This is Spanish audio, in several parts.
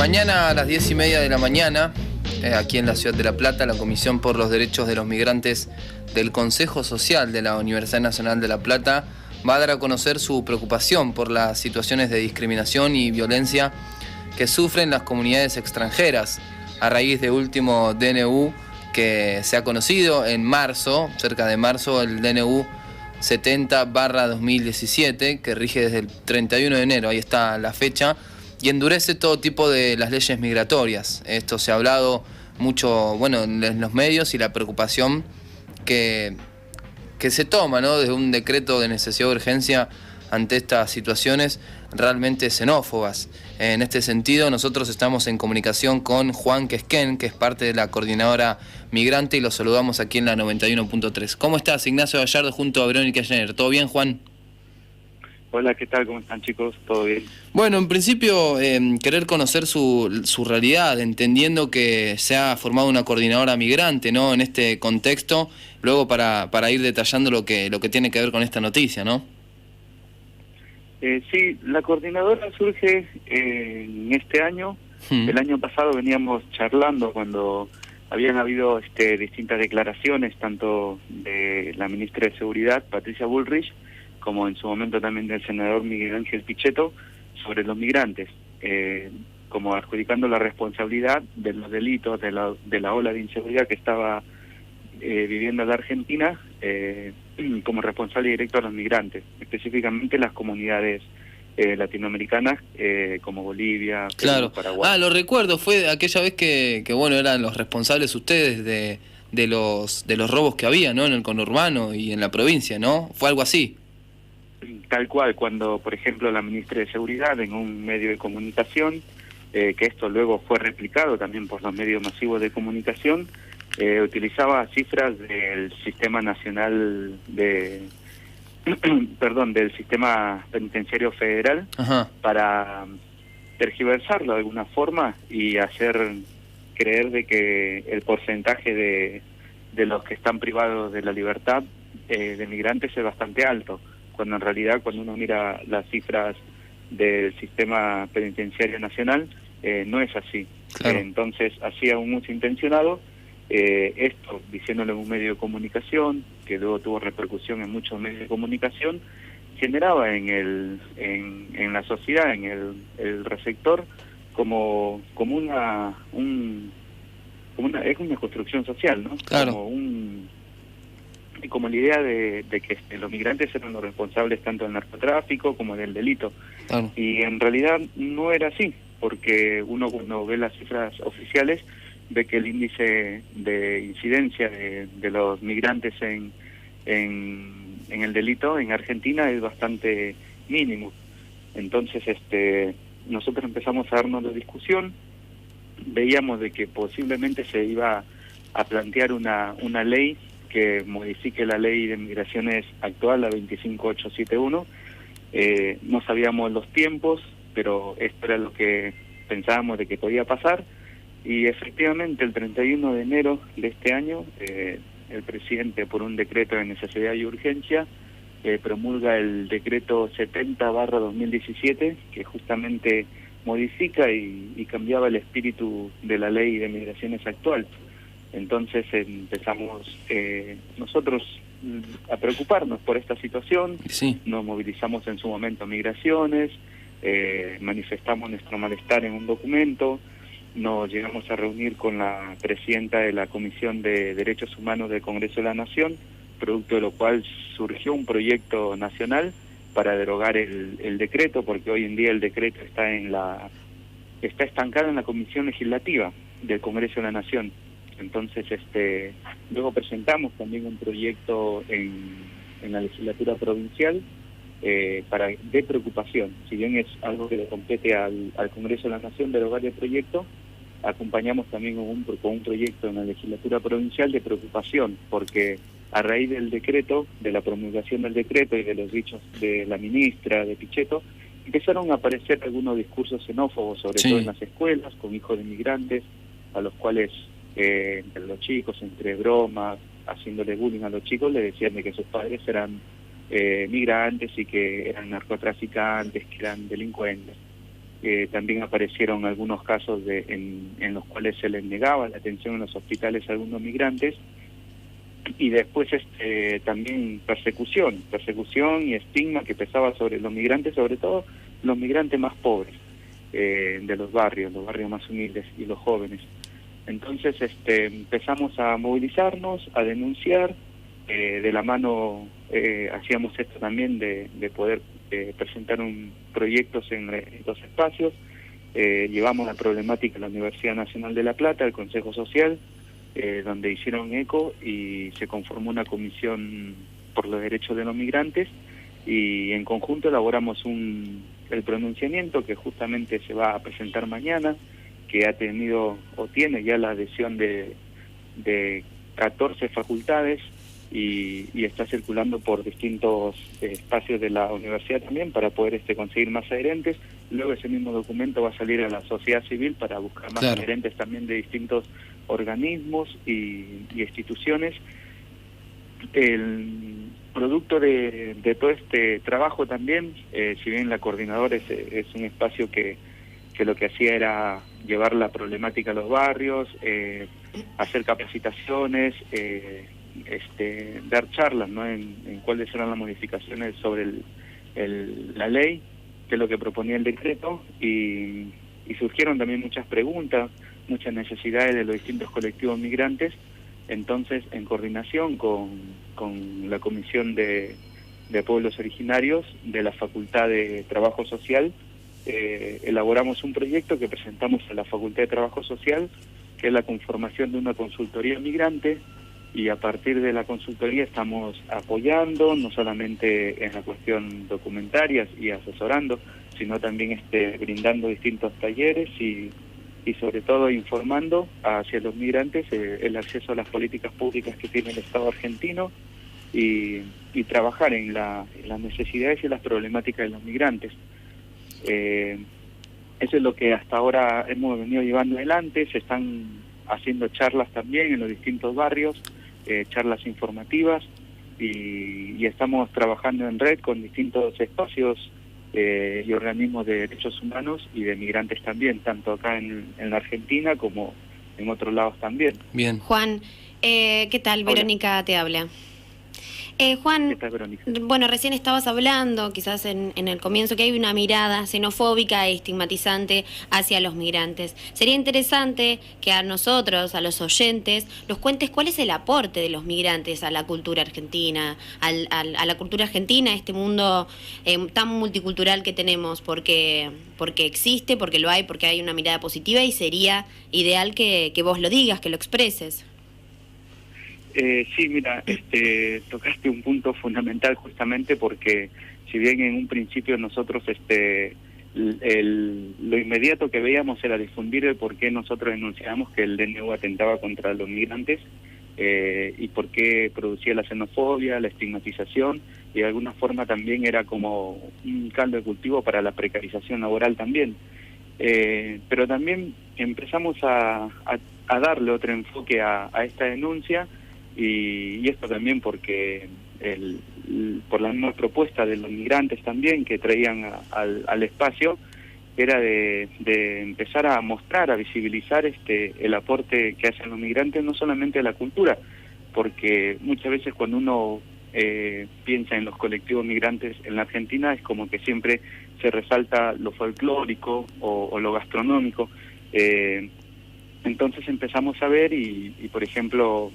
Mañana a las 10:30 de la mañana, aquí en la ciudad de La Plata, la Comisión por los Derechos de los Migrantes del Consejo Social de la Universidad Nacional de La Plata va a dar a conocer su preocupación por las situaciones de discriminación y violencia que sufren las comunidades extranjeras a raíz del último DNU que se ha conocido en marzo, cerca de marzo, el DNU 70/2017, que rige desde el 31 de enero, ahí está la fecha, y endurece todo tipo de las leyes migratorias. Esto se ha hablado mucho, bueno, en los medios, y la preocupación que se toma, ¿no?, de un decreto de necesidad de urgencia ante estas situaciones realmente xenófobas. En este sentido, nosotros estamos en comunicación con Juan Quesquén, que es parte de la coordinadora migrante, y lo saludamos aquí en la 91.3. ¿Cómo estás? Ignacio Gallardo junto a Verónica Jenner. ¿Todo bien, Juan? Hola, ¿qué tal? ¿Cómo están, chicos? ¿Todo bien? Bueno, en principio, querer conocer su realidad, entendiendo que se ha formado una coordinadora migrante, ¿no?, en este contexto, luego para ir detallando lo que tiene que ver con esta noticia, ¿no? Sí, la coordinadora surge en este año. El año pasado veníamos charlando cuando habían habido distintas declaraciones, tanto de la ministra de Seguridad, Patricia Bullrich, como en su momento también del senador Miguel Ángel Pichetto, sobre los migrantes, como adjudicando la responsabilidad de los delitos, de la ola de inseguridad que estaba viviendo la Argentina, como responsable directo a los migrantes, específicamente las comunidades latinoamericanas, como Bolivia, Claro. Perú, Paraguay. Lo recuerdo, fue aquella vez que bueno, eran los responsables ustedes de los robos que había, ¿no?, en el conurbano y en la provincia, ¿no? Fue algo así. Tal cual, cuando, por ejemplo, la ministra de Seguridad en un medio de comunicación, que esto luego fue replicado también por los medios masivos de comunicación, utilizaba cifras del Sistema Nacional de... perdón, del Sistema Penitenciario Federal. Ajá. Para tergiversarlo de alguna forma y hacer creer de que el porcentaje de los que están privados de la libertad de migrantes es bastante alto, cuando en realidad, cuando uno mira las cifras del Sistema Penitenciario Nacional, no es así. Claro. Entonces hacía un uso intencionado, esto diciéndolo en un medio de comunicación, que luego tuvo repercusión en muchos medios de comunicación, generaba en la sociedad, en el receptor, como una construcción social, ¿no? Claro. Como la idea de que los migrantes eran los responsables tanto del narcotráfico como del delito. Claro. Y en realidad no era así, porque uno, cuando ve las cifras oficiales, ve que el índice de incidencia de los migrantes en el delito en Argentina es bastante mínimo. Entonces nosotros empezamos a darnos la discusión, veíamos de que posiblemente se iba a plantear una ley que modifique la ley de migraciones actual, la 25871. No sabíamos los tiempos, pero esto era lo que pensábamos de que podía pasar, y efectivamente el 31 de enero de este año el presidente, por un decreto de necesidad y urgencia, promulga el decreto 70/2017, que justamente modifica y cambiaba el espíritu de la ley de migraciones actual. Entonces empezamos nosotros a preocuparnos por esta situación. Sí. Nos movilizamos en su momento a Migraciones, manifestamos nuestro malestar en un documento, nos llegamos a reunir con la presidenta de la Comisión de Derechos Humanos del Congreso de la Nación, producto de lo cual surgió un proyecto nacional para derogar el decreto, porque hoy en día el decreto está estancado en la Comisión Legislativa del Congreso de la Nación. Entonces luego presentamos también un proyecto en la legislatura provincial de preocupación. Si bien es algo que le compete al Congreso de la Nación derogar el proyecto, acompañamos también con un proyecto en la legislatura provincial de preocupación, porque a raíz del decreto, de la promulgación del decreto y de los dichos de la ministra, de Pichetto, empezaron a aparecer algunos discursos xenófobos, sobre todo en las escuelas, con hijos de migrantes, a los cuales entre los chicos, entre bromas, haciéndole bullying a los chicos, le decían de que sus padres eran migrantes y que eran narcotraficantes, que eran delincuentes. También aparecieron algunos casos en los cuales se les negaba la atención en los hospitales a algunos migrantes, y después también persecución y estigma que pesaba sobre los migrantes, sobre todo los migrantes más pobres de los barrios más humildes y los jóvenes. Entonces empezamos a movilizarnos, a denunciar, de la mano hacíamos esto también de poder presentar proyectos en estos espacios. Llevamos la problemática a la Universidad Nacional de La Plata, al Consejo Social, donde hicieron eco y se conformó una comisión por los derechos de los migrantes, y en conjunto elaboramos el pronunciamiento que justamente se va a presentar mañana, que ha tenido o tiene ya la adhesión de 14 facultades y está circulando por distintos espacios de la universidad también para poder conseguir más adherentes. Luego ese mismo documento va a salir a la sociedad civil para buscar más adherentes también de distintos organismos y instituciones. El producto de todo este trabajo también, si bien la coordinadora es un espacio que lo que hacía era llevar la problemática a los barrios, hacer capacitaciones, dar charlas, ¿no?, en cuáles eran las modificaciones sobre la ley, que es lo que proponía el decreto, y surgieron también muchas preguntas, muchas necesidades de los distintos colectivos migrantes. Entonces, en coordinación con la Comisión de Pueblos Originarios de la Facultad de Trabajo Social, elaboramos un proyecto que presentamos a la Facultad de Trabajo Social, que es la conformación de una consultoría migrante, y a partir de la consultoría estamos apoyando, no solamente en la cuestión documentaria y asesorando, sino también brindando distintos talleres y sobre todo informando hacia los migrantes el acceso a las políticas públicas que tiene el Estado argentino, y trabajar en las necesidades y las problemáticas de los migrantes. Eso es lo que hasta ahora hemos venido llevando adelante. Se están haciendo charlas también en los distintos barrios, charlas informativas, y estamos trabajando en red con distintos espacios y organismos de derechos humanos y de migrantes también, tanto acá en la Argentina como en otros lados también. Bien. Juan, ¿qué tal? Hola. Verónica te habla. Juan, ¿qué tal, Verónica? Bueno, recién estabas hablando, quizás en el comienzo, que hay una mirada xenofóbica e estigmatizante hacia los migrantes. Sería interesante que a nosotros, a los oyentes, nos cuentes cuál es el aporte de los migrantes a la cultura argentina, a la cultura argentina, a este mundo tan multicultural que tenemos, porque existe, porque lo hay, porque hay una mirada positiva, y sería ideal que vos lo digas, que lo expreses. Sí, mira, tocaste un punto fundamental justamente porque si bien en un principio nosotros lo inmediato que veíamos era difundir el por qué nosotros denunciábamos que el DNU atentaba contra los migrantes y por qué producía la xenofobia, la estigmatización, y de alguna forma también era como un caldo de cultivo para la precarización laboral también. Pero también empezamos a darle otro enfoque a esta denuncia. Y esto también porque por la misma propuesta de los migrantes también que traían al espacio, era de empezar a mostrar, a visibilizar el aporte que hacen los migrantes, no solamente a la cultura, porque muchas veces cuando uno piensa en los colectivos migrantes en la Argentina es como que siempre se resalta lo folclórico o lo gastronómico. Entonces empezamos a ver y por ejemplo,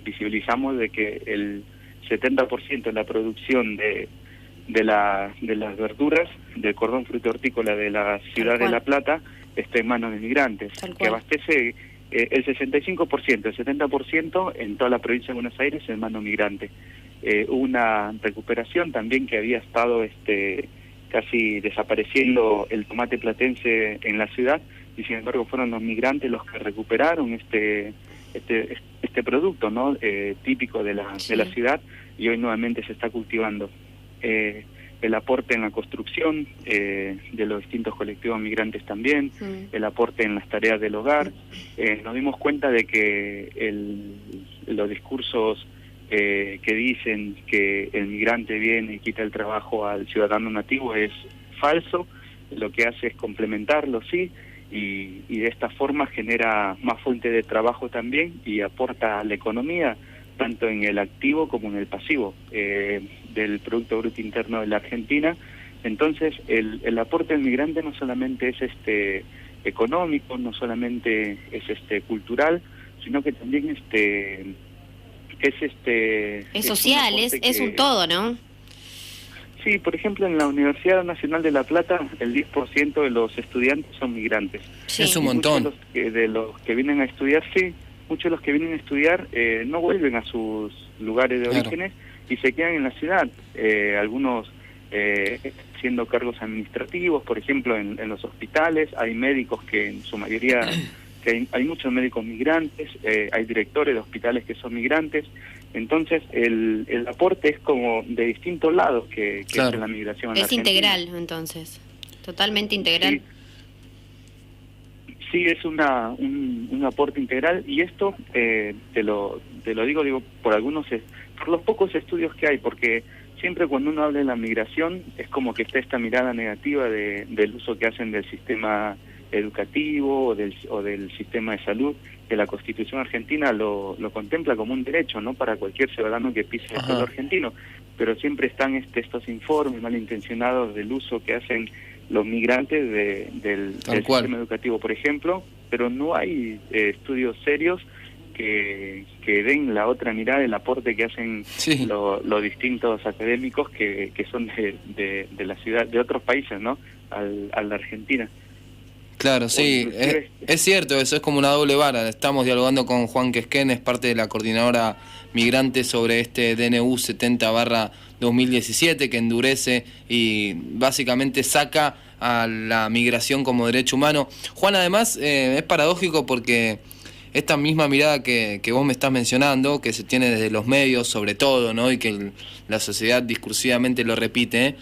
visibilizamos de que el 70% de la producción de las verduras del cordón fruto hortícola de la ciudad de La Plata está en manos de migrantes, que abastece el 65%, el 70% en toda la provincia de Buenos Aires en manos migrantes. Hubo una recuperación también que había estado casi desapareciendo el tomate platense en la ciudad, y sin embargo fueron los migrantes los que recuperaron este producto, ¿no? Típico de la ciudad, y hoy nuevamente se está cultivando. El aporte en la construcción de los distintos colectivos migrantes también, el aporte en las tareas del hogar. Nos dimos cuenta de que los discursos que dicen que el migrante viene y quita el trabajo al ciudadano nativo es falso, lo que hace es complementarlo, sí, y de esta forma genera más fuente de trabajo también y aporta a la economía, tanto en el activo como en el pasivo del Producto Bruto Interno de la Argentina. Entonces, el aporte del migrante no solamente es económico, no solamente es cultural, sino que también es social, es un todo, ¿no? Sí, por ejemplo, en la Universidad Nacional de La Plata, el 10% de los estudiantes son migrantes. Sí. Es un montón. Muchos de los que vienen a estudiar, sí, muchos de los que vienen a estudiar no vuelven a sus lugares de orígenes y se quedan en la ciudad. Algunos haciendo cargos administrativos, por ejemplo, en los hospitales. Hay médicos que en su mayoría, que hay muchos médicos migrantes, hay directores de hospitales que son migrantes. Entonces, el aporte es como de distintos lados que es la migración. Es integral, entonces, totalmente integral. Sí, es un aporte integral, y esto te lo digo por los pocos estudios que hay, porque siempre cuando uno habla de la migración es como que está esta mirada negativa del uso que hacen del sistema educativo o del sistema de salud, que la Constitución argentina lo contempla como un derecho, ¿no?, para cualquier ciudadano que pise el suelo argentino, pero siempre están estos informes malintencionados del uso que hacen los migrantes del sistema educativo, por ejemplo, pero no hay estudios serios que den la otra mirada, el aporte que hacen los distintos académicos que son de la ciudad, de otros países, ¿no?, a la Argentina. Claro, sí, es cierto, eso es como una doble vara. Estamos dialogando con Juan Quesquén, es parte de la coordinadora migrante, sobre este DNU 70/2017 que endurece y básicamente saca a la migración como derecho humano. Juan, además, es paradójico porque esta misma mirada que vos me estás mencionando, que se tiene desde los medios sobre todo, ¿no?, y que la sociedad discursivamente lo repite,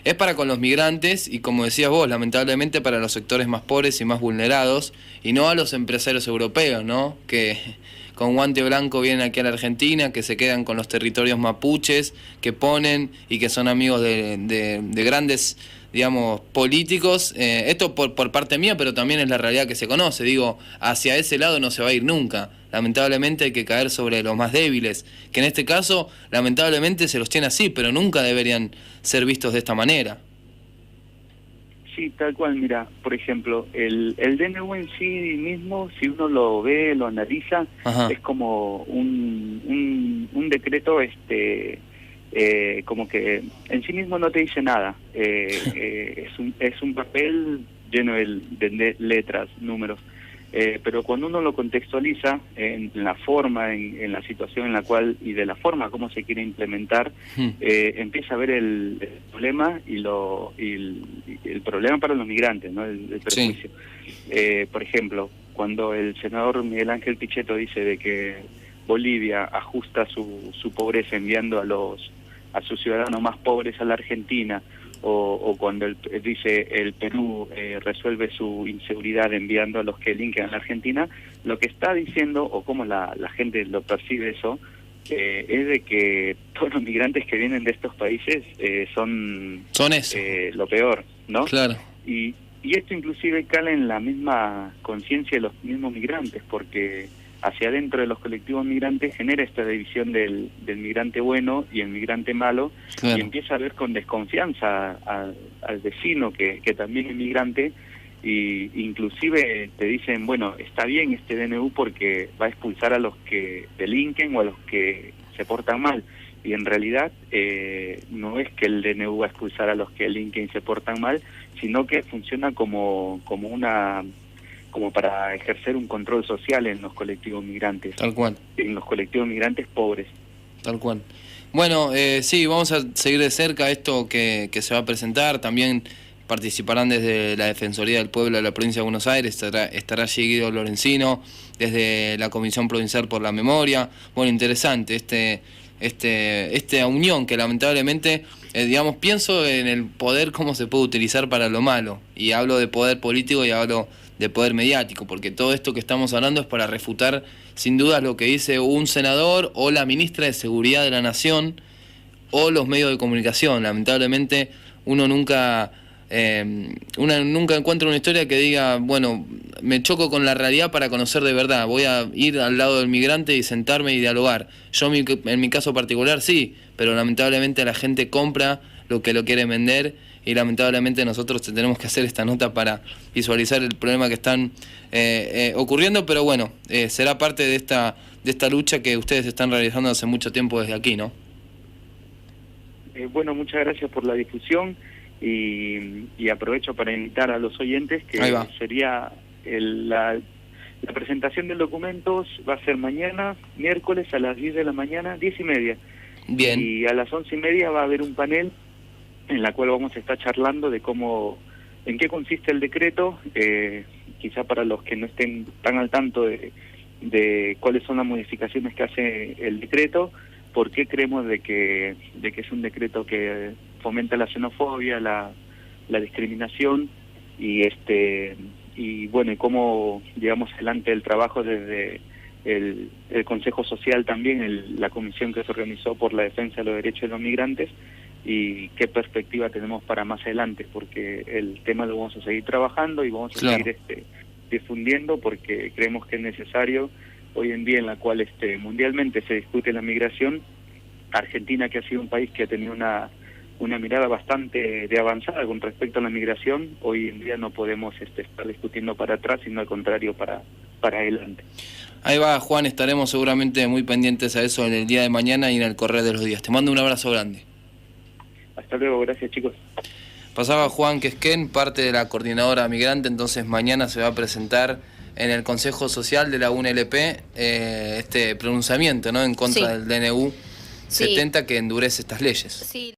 es para con los migrantes y, como decías vos, lamentablemente para los sectores más pobres y más vulnerados, y no a los empresarios europeos, ¿no?, que con guante blanco vienen aquí a la Argentina, que se quedan con los territorios mapuches, que ponen y que son amigos de grandes, digamos, políticos. Esto por parte mía, pero también es la realidad que se conoce. Digo, hacia ese lado no se va a ir nunca. Lamentablemente hay que caer sobre los más débiles, que en este caso lamentablemente se los tiene así, pero nunca deberían ser vistos de esta manera. Sí, tal cual. Mira, por ejemplo, el DNU en sí mismo, si uno lo ve, lo analiza, es como un decreto como que en sí mismo no te dice nada. Es un papel lleno de letras, números. Pero cuando uno lo contextualiza en la forma, en la situación en la cual, y de la forma como se quiere implementar, empieza a ver el problema y el problema para los migrantes, ¿no?, el perjuicio. Por ejemplo, cuando el senador Miguel Ángel Pichetto dice de que Bolivia ajusta su pobreza enviando a sus ciudadanos más pobres a la Argentina, o cuando dice el Perú resuelve su inseguridad enviando a los que delinquen a la Argentina, lo que está diciendo, o como la gente lo percibe eso, es de que todos los migrantes que vienen de estos países son eso, lo peor, ¿no? Claro. Y esto inclusive cala en la misma conciencia de los mismos migrantes, porque hacia adentro de los colectivos migrantes genera esta división del migrante bueno y el migrante malo, y empieza a ver con desconfianza al vecino que también es migrante, y inclusive te dicen, bueno, está bien este DNU porque va a expulsar a los que delinquen o a los que se portan mal, y en realidad no es que el DNU va a expulsar a los que delinquen y se portan mal, sino que funciona como para ejercer un control social en los colectivos migrantes. Tal cual. En los colectivos migrantes pobres. Tal cual. Bueno, sí, vamos a seguir de cerca esto que se va a presentar. También participarán desde la Defensoría del Pueblo de la Provincia de Buenos Aires, estará allí Guido Lorenzino, desde la Comisión Provincial por la Memoria. Bueno, interesante esta unión que lamentablemente, digamos, pienso en el poder, cómo se puede utilizar para lo malo. Y hablo de poder político y hablo de poder mediático, porque todo esto que estamos hablando es para refutar sin duda lo que dice un senador o la ministra de Seguridad de la Nación o los medios de comunicación. Lamentablemente uno nunca Uno nunca encuentra una historia que diga, bueno, me choco con la realidad para conocer de verdad, voy a ir al lado del migrante y sentarme y dialogar. Yo en mi caso particular sí, pero lamentablemente la gente compra lo que lo quiere vender y lamentablemente nosotros tenemos que hacer esta nota para visualizar el problema que están ocurriendo, pero bueno, será parte de esta lucha que ustedes están realizando hace mucho tiempo desde aquí, ¿no? Bueno, muchas gracias por la difusión. Y aprovecho para invitar a los oyentes que sería la presentación del documento va a ser mañana, miércoles a las 10 de la mañana, 10:30. Bien. Y a las 11:30 va a haber un panel en la cual vamos a estar charlando de en qué consiste el decreto, quizá para los que no estén tan al tanto de cuáles son las modificaciones que hace el decreto, por qué creemos de que es un decreto que fomenta la xenofobia, la discriminación y bueno, y cómo llevamos adelante el trabajo desde el Consejo Social también, la comisión que se organizó por la defensa de los derechos de los migrantes y qué perspectiva tenemos para más adelante, porque el tema lo vamos a seguir trabajando y vamos a seguir difundiendo porque creemos que es necesario hoy en día en la cual mundialmente se discute la migración. Argentina, que ha sido un país que ha tenido una mirada bastante de avanzada con respecto a la migración, hoy en día no podemos estar discutiendo para atrás, sino al contrario, para adelante. Ahí va, Juan, estaremos seguramente muy pendientes a eso en el día de mañana y en el correr de los días. Te mando un abrazo grande. Hasta luego, gracias chicos. Pasaba Juan Quesquén, parte de la coordinadora migrante, entonces mañana se va a presentar en el Consejo Social de la UNLP este pronunciamiento, ¿no?, en contra del DNU 70 que endurece estas leyes. Sí.